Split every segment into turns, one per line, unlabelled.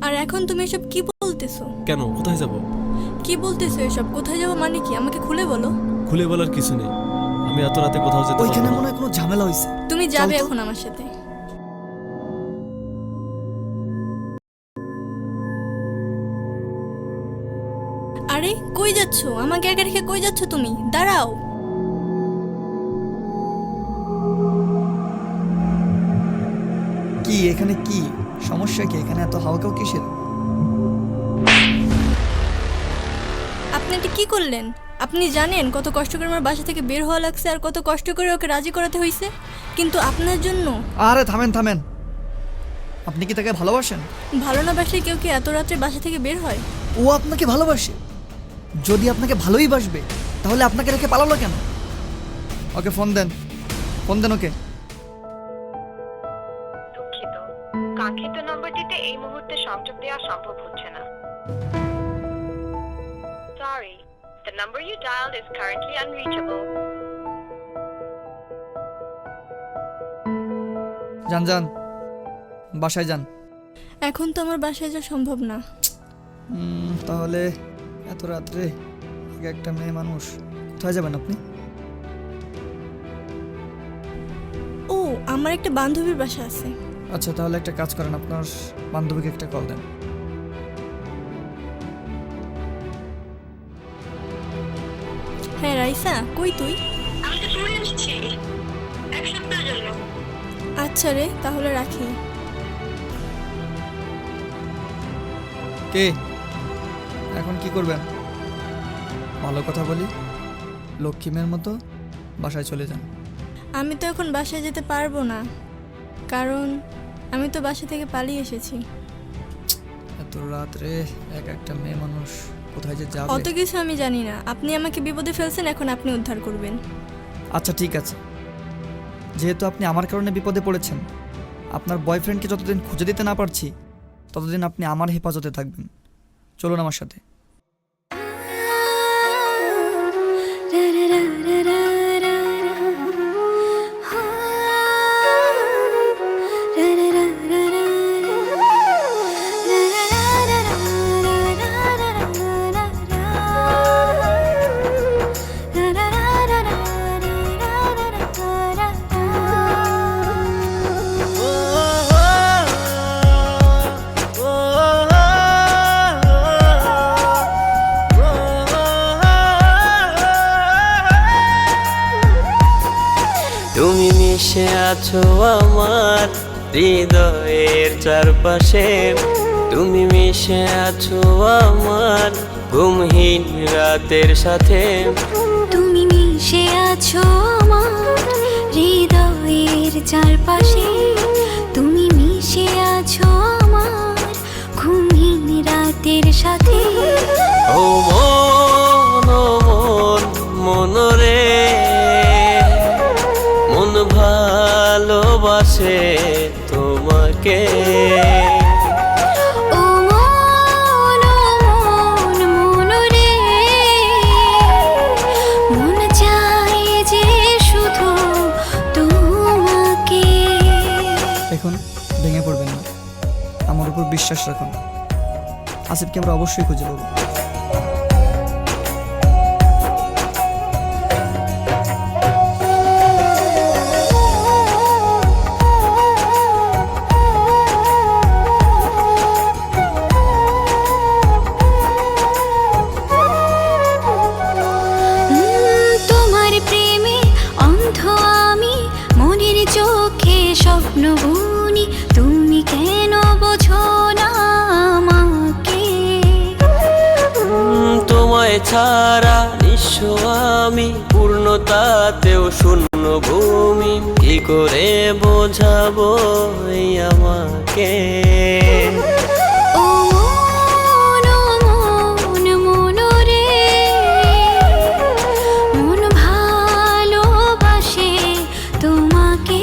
আর এখন তুমি এসব কি বলতেছো?
কেন, কোথায় যাব?
কি বলতেছো এসব? কোথায় যাবো মানে কি? আমাকে খুলে বলো।
খুলে বলার কিছু নেই, আমি এত রাতে কোথাও যেতে
ওইখানে
পারবো
মনে
না।
হয় কোনো ঝামেলা হয়েছে।
তুমি যাবে
চল তো।
এখন আমার সাথে। আরে কই যাচ্ছো? আমাকে একা রেখে কই যাচ্ছো তুমি? দাঁড়াও।
কি এখানে কি সমস্যা? কি এখানে এত হাওয়া কিসের?
আপনি এটা কি করলেন? আপনি জানেন কত কষ্ট করে আমার বাসা থেকে বের হওয়া লাগছে আর কত কষ্ট করে ওকে রাজি করাতে হয়েছে, কিন্তু আপনার জন্য।
আরে থামেন থামেন, আপনি কি তাকে ভালোবাসেন?
ভালো না বাসলে কেউ কি এত রাত্রে বাসা থেকে বের হয়?
ও আপনাকে ভালোবাসে। যদি আপনাকে ভালোই বাসবে তাহলে আপনাকে রেখে পালালো কেন? ওকে ফোন দেন, ফোন দেন ওকে।
দুঃখিত, কাঙ্ক্ষিত নম্বরটিতে এই মুহূর্তে সংযোগ দেওয়া সম্ভব হচ্ছে না। Sorry, the number you dialed is currently unreachable.
যান যান, বাসায় যান।
এখন তো আমার বাসায় যাওয়া সম্ভব না।
তাহলে এত রাত্রে আগে একটা মেয়ে মানুষ, কোথায় যাবেন আপনি?
ও, আমার একটা বান্ধবীর বাসা আছে।
আচ্ছা তাহলে একটা কাজ করেন, আপনার বান্ধবীকে একটা কল দেন।
হ্যাঁ রাইসা, কই তুই?
আমি তো চলে এসেছি এক সপ্তাহের জন্য।
আচ্ছা রে, তাহলে রাখি।
কে? এখন কি করবেন? ভালো কথা বলি, লক্ষ্মী মেয়ের মতো বাসায় চলে যান।
আমি তো এখন বাসায় যেতে পারবো না, কারণ আমি তো বাসা থেকে পালিয়ে এসেছি।
এত রাত্রে এক একটা মেয়ে মানুষ কোথায় যে যাবে?
অত কিছু আমি জানি না। আপনি আমাকে বিপদে ফেলছেন, এখন আপনি উদ্ধার করবেন।
আচ্ছা ঠিক আছে, যেহেতু আপনি আমার কারণে বিপদে পড়েছেন, আপনার বয়ফ্রেন্ডকে যতদিন খুঁজে দিতে না পারছি ততদিন আপনি আমার হেফাজতে থাকবেন। চলুন আমার সাথে।
তুমি মিশে আছো আমার হৃদয়ের চারপাশে, তুমি মিশে আছো আমার ঘুমহীন রাতের সাথে।
তুমি মিশে আছো আমার হৃদয়ের চারপাশে, তুমি মিশে আছো আমার ঘুমহীন রাতের সাথে।
ও মন, ও মন, মনরে, মন ভালোবাসে তোমাকে।
ও মন, ও মন, মনরে, মন চায় যে শুধু তোমাকে।
দেখুন, ভেঙে পড়বেন না, আমার উপর বিশ্বাস রাখুন। আসিফকে আমরা অবশ্যই খুঁজে পাবো।
তোমার প্রেমে অন্ধ আমি, মনের চোখে স্বপ্ন বুনি, তুমি কেন বোঝো না আমাকে?
তোমায় ছাড়া নিঃস্ব আমি, পূর্ণতাতেও শূন্য ভূমি, কি করে বোঝাবো এই আমাকে?
ও মন, ও মন, মনরে, মন ভালোবাসে তোমাকে।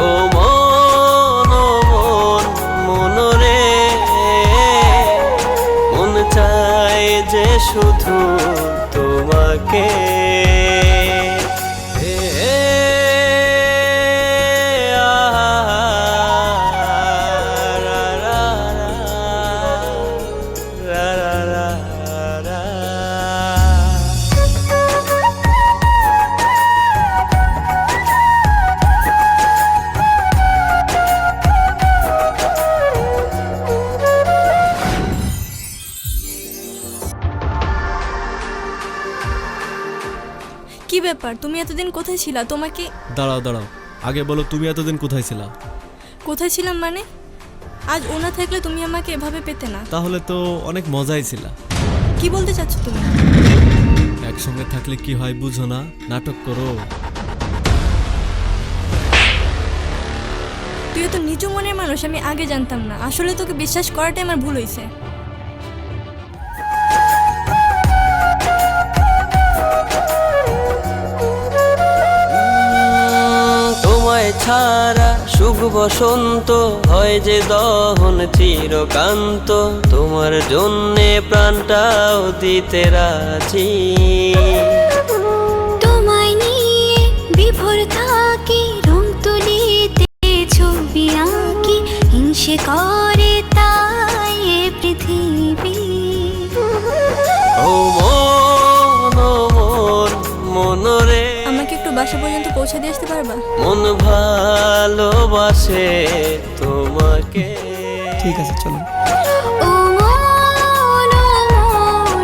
ও মন, ও মন, মনরে, মন চায় যে শুধু তোমাকে।
ব্যাপার, তুমি এতদিন কোথায় ছিলা? তোমাকে
দাঁড়াও দাঁড়াও, আগে বলো তুমি এতদিন কোথায় ছিলা?
কোথায় ছিলাম মানে? আজ ও না থাকলে তুমি আমাকে এভাবে পেতে না।
তাহলে তো অনেক মজাই ছিলা।
কি বলতে চাচ্ছ তুমি?
একসঙ্গে থাকলে কি হয় বুঝো না, নাটক করো।
তুই তো নিচু মনের মানুষ, আমি আগে জানতাম না। আসলে তোকে বিশ্বাস করাটাই আমার ভুল হয়েছে।
তোমায় ছাড়া শুভ বসন্ত হয় যে দহন চিরকান্ত, তোমার জন্যে প্রাণটাও দিতে রাজি।
তোমায় নিয়ে বিভোর থাকি, রং তুলিতে ছবি আঁকি, হিংসে করে তাই এ পৃথিবী।
ও মন মনরে,
আমাকে একটু বাসা পর্যন্ত পৌঁছে দিয়ে আসতে পারবা?
মন ভালোবাসে তোমাকে।
ঠিক আছে, চলো।
ও মন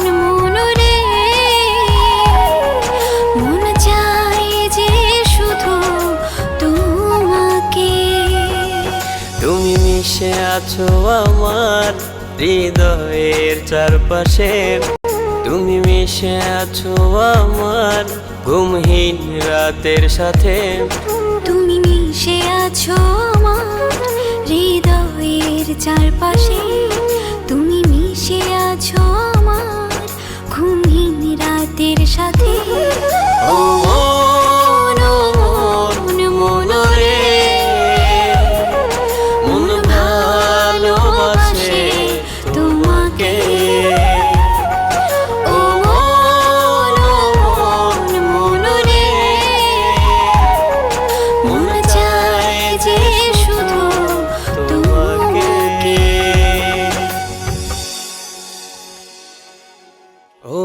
মন রে, মন চায় যে শুধু তোমাকে।
তুমি মিশে আছো আমার হৃদয়ের চারপাশে, তুমি মিশে আছো আমার ঘুমহীন রাতের সাথে।
তুমি মিশে আছো আমার হৃদয়ের চারপাশে, তুমি মিশে আছো আমার ঘুমহীন রাতের সাথে।
ও মন মনরে, মন ভালোবাসে তোমাকে।
ও মন মন রে, মন চায় যে শুধু তোমাকে।
ও